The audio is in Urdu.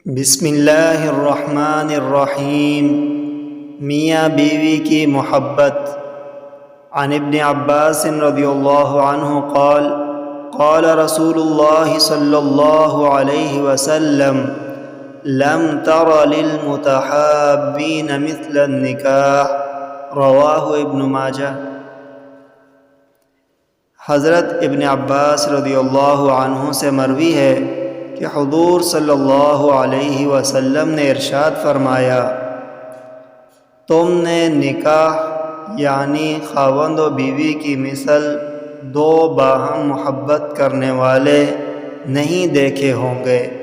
بسم اللہ الرحمن الرحیم۔ میاں بیوی کی محبت۔ عن ابن عباس رضی اللہ عنہ قال قال رسول اللہ صلی اللہ علیہ وسلم لم تر للمتحابین مثل النکاح، رواہ ابن ماجہ۔ حضرت ابن عباس رضی اللہ عنہ سے مروی ہے کہ حضور صلی اللہ علیہ وسلم نے ارشاد فرمایا، تم نے نکاح یعنی خاوند و بیوی کی مثل دو باہم محبت کرنے والے نہیں دیکھے ہوں گے۔